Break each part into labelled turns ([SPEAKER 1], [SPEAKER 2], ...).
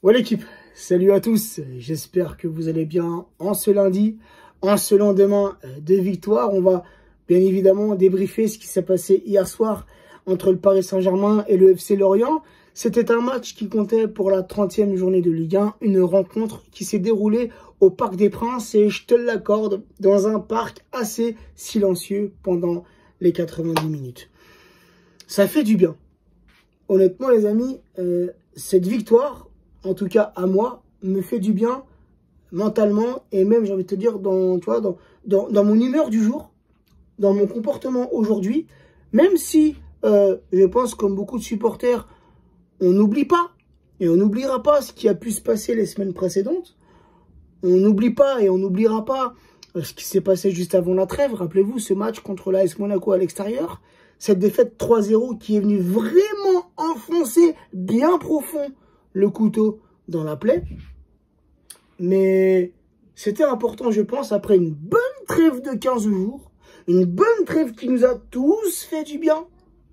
[SPEAKER 1] Ouais l'équipe, salut à tous, j'espère que vous allez bien en ce lundi, en ce lendemain de victoire. On va bien évidemment débriefer ce qui s'est passé hier soir entre le Paris Saint-Germain et le FC Lorient. C'était un match qui comptait pour la 30e journée de Ligue 1, une rencontre qui s'est déroulée au Parc des Princes et je te l'accorde, dans un parc assez silencieux pendant les 90 minutes. Ça fait du bien. Honnêtement les amis, cette victoire, en tout cas à moi, me fait du bien mentalement et même, j'ai envie de te dire, dans mon humeur du jour, dans mon comportement aujourd'hui, même si je pense comme beaucoup de supporters, on n'oublie pas et on n'oubliera pas ce qui a pu se passer les semaines précédentes. On n'oublie pas et on n'oubliera pas ce qui s'est passé juste avant la trêve. Rappelez-vous ce match contre l'AS Monaco à l'extérieur, cette défaite 3-0 qui est venue vraiment enfoncer bien profond le couteau dans la plaie. Mais c'était important, je pense, après une bonne trêve de 15 jours, une bonne trêve qui nous a tous fait du bien,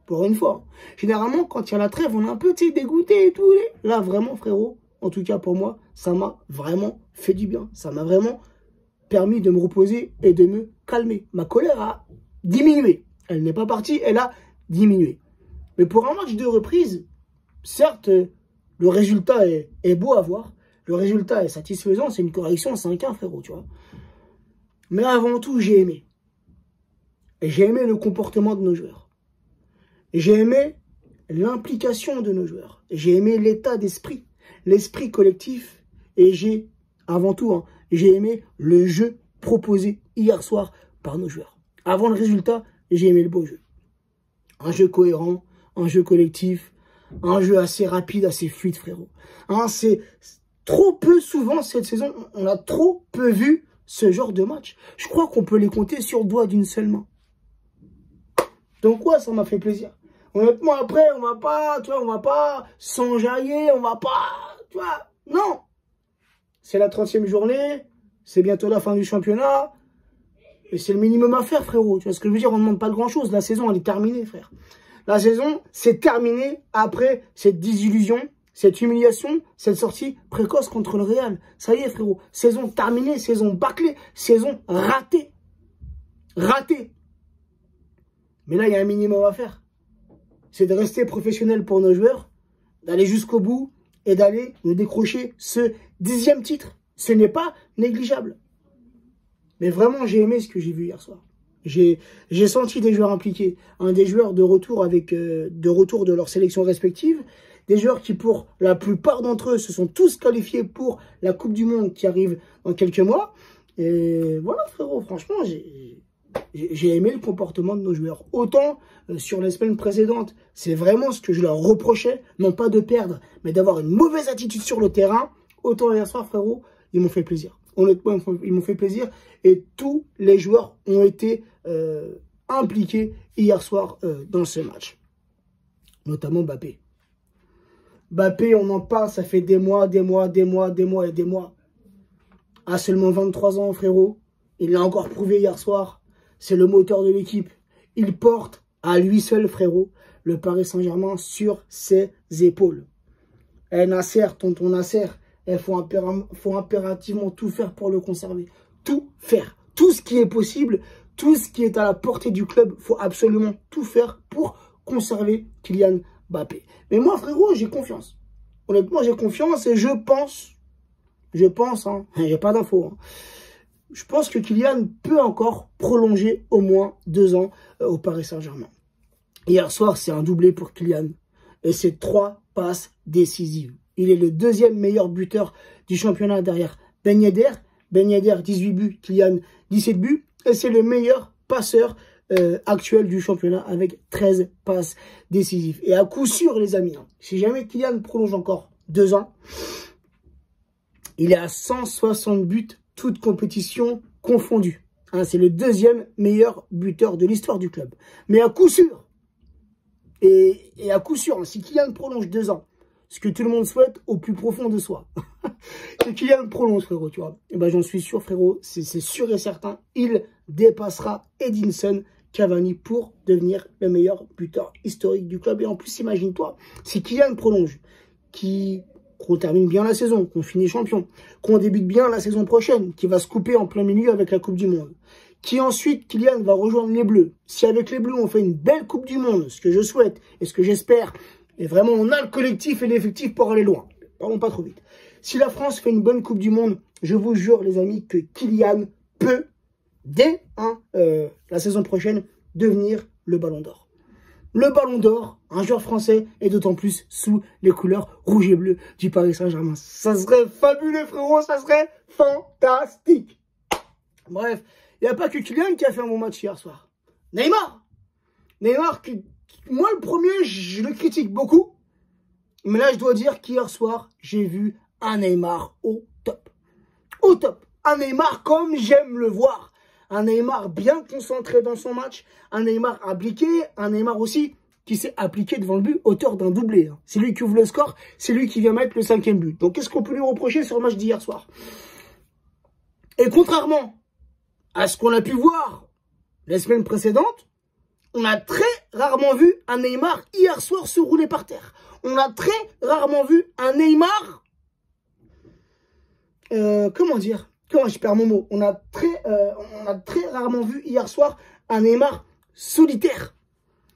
[SPEAKER 1] pour une fois. Généralement, quand il y a la trêve, on est un peu dégoûté et tout. Là, vraiment, frérot, en tout cas pour moi, ça m'a vraiment fait du bien. Ça m'a vraiment permis de me reposer et de me calmer. Ma colère a diminué. Elle n'est pas partie, elle a diminué. Mais pour un match de reprise, certes, le résultat est beau à voir. Le résultat est satisfaisant. C'est une correction 5-1, frérot, tu vois. Mais avant tout, j'ai aimé. Et j'ai aimé le comportement de nos joueurs. Et j'ai aimé l'implication de nos joueurs. Et j'ai aimé l'état d'esprit, l'esprit collectif. Et j'ai, avant tout, j'ai aimé le jeu proposé hier soir par nos joueurs. Avant le résultat, j'ai aimé le beau jeu. Un jeu cohérent, un jeu collectif, un jeu assez rapide, assez fluide, frérot. C'est trop peu souvent cette saison, on a trop peu vu ce genre de match. Je crois qu'on peut les compter sur le doigt d'une seule main. Donc ouais, ça m'a fait plaisir. Honnêtement, après, on va pas s'enjailler, on va pas, tu vois, non. C'est la 30e journée, c'est bientôt la fin du championnat. Et c'est le minimum à faire, frérot. Tu vois ce que je veux dire? On ne demande pas grand-chose. La saison, elle est terminée, frère. La saison, c'est terminé après cette désillusion, cette humiliation, cette sortie précoce contre le Real. Ça y est, frérot. Saison terminée, saison bâclée, saison ratée. Ratée. Mais là, il y a un minimum à faire. C'est de rester professionnel pour nos joueurs, d'aller jusqu'au bout et d'aller nous décrocher ce 10e titre. Ce n'est pas négligeable. Mais vraiment, j'ai aimé ce que j'ai vu hier soir. J'ai senti des joueurs impliqués, des joueurs de retour de leur sélection respective, des joueurs qui, pour la plupart d'entre eux, se sont tous qualifiés pour la Coupe du Monde qui arrive dans quelques mois. Et voilà, frérot, franchement, j'ai aimé le comportement de nos joueurs. Autant sur les semaines précédentes, c'est vraiment ce que je leur reprochais, non pas de perdre, mais d'avoir une mauvaise attitude sur le terrain. Autant hier soir, frérot, ils m'ont fait plaisir. Honnêtement, ils m'ont fait plaisir et tous les joueurs ont été impliqués hier soir dans ce match. Notamment Mbappé. Mbappé, on en parle, ça fait des mois. À seulement 23 ans, frérot, il l'a encore prouvé hier soir. C'est le moteur de l'équipe. Il porte à lui seul, frérot, le Paris Saint-Germain sur ses épaules. Nasser, tonton Nasser. Il faut impérativement tout faire pour le conserver. Tout faire. Tout ce qui est possible, tout ce qui est à la portée du club, il faut absolument tout faire pour conserver Kylian Mbappé. Mais moi, frérot, j'ai confiance. Honnêtement, j'ai confiance et je pense, j'ai pas d'infos. Je pense que Kylian peut encore prolonger au moins 2 ans au Paris Saint-Germain. Hier soir, c'est un doublé pour Kylian. Et c'est 3 passes décisives. Il est le 2e meilleur buteur du championnat derrière Ben Yedder. Ben Yedder, 18 buts, Kylian, 17 buts. Et c'est le meilleur passeur actuel du championnat avec 13 passes décisives. Et à coup sûr, les amis, si jamais Kylian prolonge encore 2 ans, il est à 160 buts, toutes compétitions confondues. C'est le 2e meilleur buteur de l'histoire du club. Mais à coup sûr, et à coup sûr, si Kylian prolonge 2 ans, ce que tout le monde souhaite au plus profond de soi, c'est Kylian prolonge, frérot, tu vois. Et ben j'en suis sûr, frérot, c'est sûr et certain, il dépassera Edinson Cavani pour devenir le meilleur buteur historique du club. Et en plus, imagine-toi, si Kylian prolonge, qui qu'on termine bien la saison, qu'on finit champion, qu'on débute bien la saison prochaine, qui va se couper en plein milieu avec la Coupe du Monde, qui ensuite, Kylian, va rejoindre les Bleus. Si avec les Bleus, on fait une belle Coupe du Monde, ce que je souhaite et ce que j'espère, et vraiment, on a le collectif et l'effectif pour aller loin. Parlons pas trop vite. Si la France fait une bonne Coupe du Monde, je vous jure, les amis, que Kylian peut, dès la saison prochaine, devenir le Ballon d'Or. Le Ballon d'Or, un joueur français, et d'autant plus sous les couleurs rouge et bleu du Paris Saint-Germain. Ça serait fabuleux, frérot, ça serait fantastique. Bref, il n'y a pas que Kylian qui a fait un bon match hier soir. Neymar, moi le premier, je le critique beaucoup. Mais là, je dois dire qu'hier soir, j'ai vu un Neymar au top. Au top. Un Neymar comme j'aime le voir. Un Neymar bien concentré dans son match. Un Neymar appliqué. Un Neymar aussi qui s'est appliqué devant le but, auteur d'un doublé. C'est lui qui ouvre le score. C'est lui qui vient mettre le 5e but. Donc, qu'est-ce qu'on peut lui reprocher sur le match d'hier soir? Et contrairement à ce qu'on a pu voir les semaines précédentes, on a très rarement vu un Neymar hier soir se rouler par terre. On a très rarement vu un Neymar... comment dire? Comment je perds mon mot? On a très rarement vu hier soir un Neymar solitaire.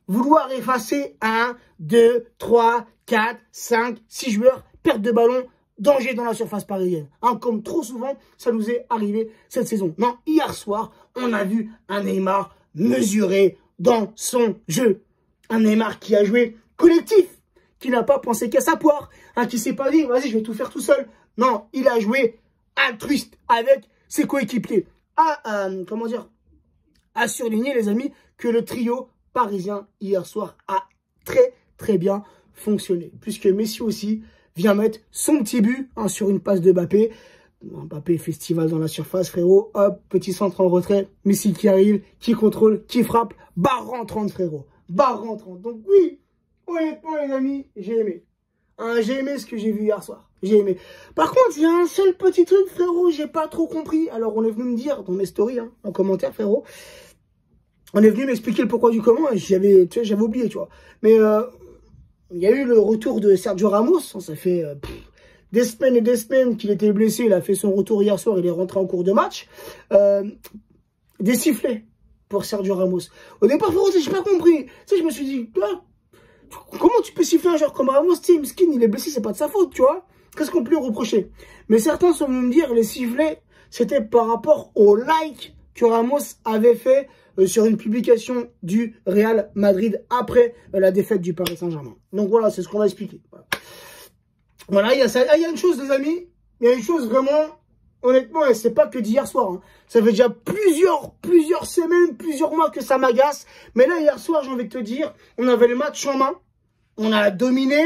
[SPEAKER 1] Vouloir effacer 1, 2, 3, 4, 5, 6 joueurs, perte de ballon, danger dans la surface parisienne. Comme trop souvent, ça nous est arrivé cette saison. Non, hier soir, on a vu un Neymar mesuré dans son jeu. Un Neymar qui a joué collectif, qui n'a pas pensé qu'à sa poire, qui s'est pas dit, vas-y, je vais tout faire tout seul. Non, il a joué altruiste avec ses coéquipiers. Comment dire, à surligner, les amis, que le trio parisien hier soir a très bien fonctionné. Puisque Messi aussi vient mettre son petit but sur une passe de Mbappé. Mbappé, festival dans la surface, frérot. Hop, petit centre en retrait. Messi qui arrive, qui contrôle, qui frappe. Barre rentrante, frérot. Barre rentrante. Donc oui, honnêtement, les amis, j'ai aimé. J'ai aimé ce que j'ai vu hier soir. J'ai aimé. Par contre, il y a un seul petit truc, frérot, j'ai pas trop compris. Alors, on est venu me dire dans mes stories, en commentaire, frérot. On est venu m'expliquer le pourquoi du comment. J'avais oublié, tu vois. Mais il y a eu le retour de Sergio Ramos. Ça fait des semaines et des semaines qu'il était blessé. Il a fait son retour hier soir. Il est rentré en cours de match. Des sifflets pour Sergio Ramos. Au départ, frérot, j'ai pas compris. Tu sais, je me suis dit, comment tu peux siffler un joueur comme Ramos? Skin, il est blessé, c'est pas de sa faute, tu vois. Qu'est-ce qu'on peut lui reprocher? Mais certains sont venus me dire, les sifflets, c'était par rapport au like que Ramos avait fait sur une publication du Real Madrid après la défaite du Paris Saint-Germain. Donc voilà, c'est ce qu'on va expliquer. Voilà, il y a une chose, les amis, il y a une chose vraiment, honnêtement, et c'est pas que d'hier soir. Ça fait déjà plusieurs semaines, plusieurs mois que ça m'agace. Mais là, hier soir, j'ai envie de te dire, on avait le match en main. On a dominé.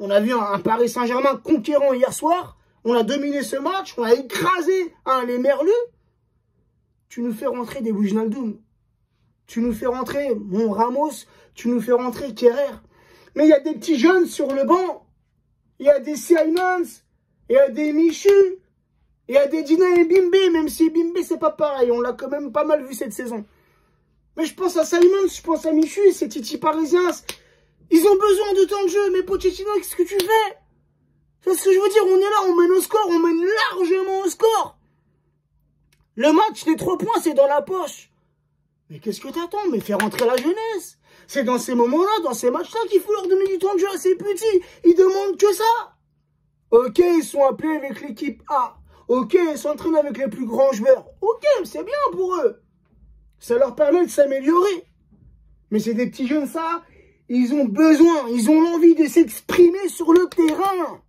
[SPEAKER 1] On a vu un Paris Saint-Germain conquérant hier soir. On a dominé ce match. On a écrasé les Merlus. Tu nous fais rentrer des Wijnaldum. Tu nous fais rentrer mon Ramos. Tu nous fais rentrer Kerrer. Mais il y a des petits jeunes sur le banc. Il y a des Simons. Il y a des Michu. Il y a des Dina et Bimbe, même si Bimbe, c'est pas pareil. On l'a quand même pas mal vu cette saison. Mais je pense à Simons, je pense à Michu, ces Titi parisiens. Ils ont besoin de temps de jeu. Mais Pochettino, qu'est-ce que tu fais? C'est ce que je veux dire. On est là, on mène au score. On mène largement au score. Le match, les 3 points, c'est dans la poche. Mais qu'est-ce que t'attends? Mais fais rentrer la jeunesse. C'est dans ces moments-là, dans ces matchs-là, qu'il faut leur donner du temps de jeu à ces petits. Ils demandent que ça. Ok, ils sont appelés avec l'équipe A. Ok, ils s'entraînent avec les plus grands joueurs. Ok, c'est bien pour eux. Ça leur permet de s'améliorer. Mais c'est des petits jeunes, ça. Ils ont besoin, ils ont l'envie de s'exprimer sur le terrain.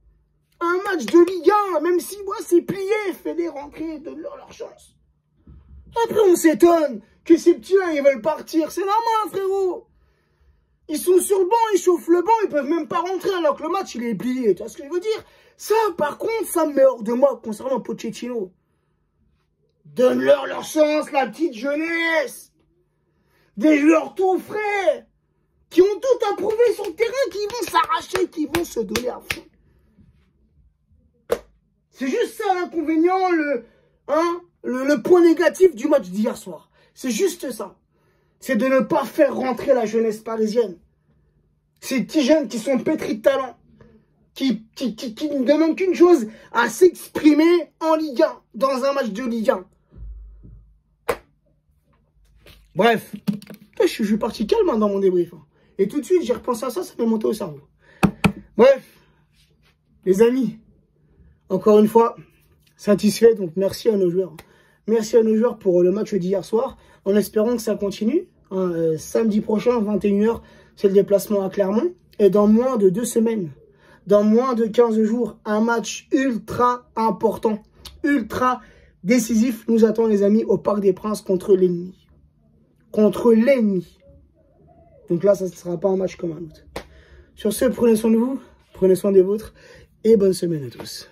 [SPEAKER 1] Un match de Ligue 1, même si moi c'est plié, fais-les rentrer, donne-leur leur chance. Après, on s'étonne que ces petits-là, ils veulent partir. C'est normal, frérot. Ils sont sur le banc, ils chauffent le banc, ils peuvent même pas rentrer alors que le match, il est plié. Tu vois ce que je veux dire? Ça, par contre, ça me met hors de moi concernant Pochettino. Donne-leur leur chance, la petite jeunesse. Des joueurs tout frais, qui ont tout à prouver sur le terrain, qui vont s'arracher, qui vont se donner à fond. C'est juste ça l'inconvénient, le point négatif du match d'hier soir. C'est juste ça. C'est de ne pas faire rentrer la jeunesse parisienne. Ces petits jeunes qui sont pétris de talent. qui ne demande qu'une chose, à s'exprimer en Ligue 1, dans un match de Ligue 1. Bref, je suis parti calme hein, dans mon débrief. Hein. Et tout de suite, j'ai repensé à ça, ça m'est monté au cerveau. Bref, les amis, encore une fois, satisfait, donc merci à nos joueurs. Merci à nos joueurs pour le match d'hier soir, en espérant que ça continue. Hein, samedi prochain, 21 h, c'est le déplacement à Clermont. Et dans moins de 2 semaines, dans moins de 15 jours, un match ultra important, ultra décisif nous attend les amis au Parc des Princes contre l'ennemi. Contre l'ennemi. Donc là, ça ne sera pas un match comme un autre. Sur ce, prenez soin de vous, prenez soin des vôtres et bonne semaine à tous.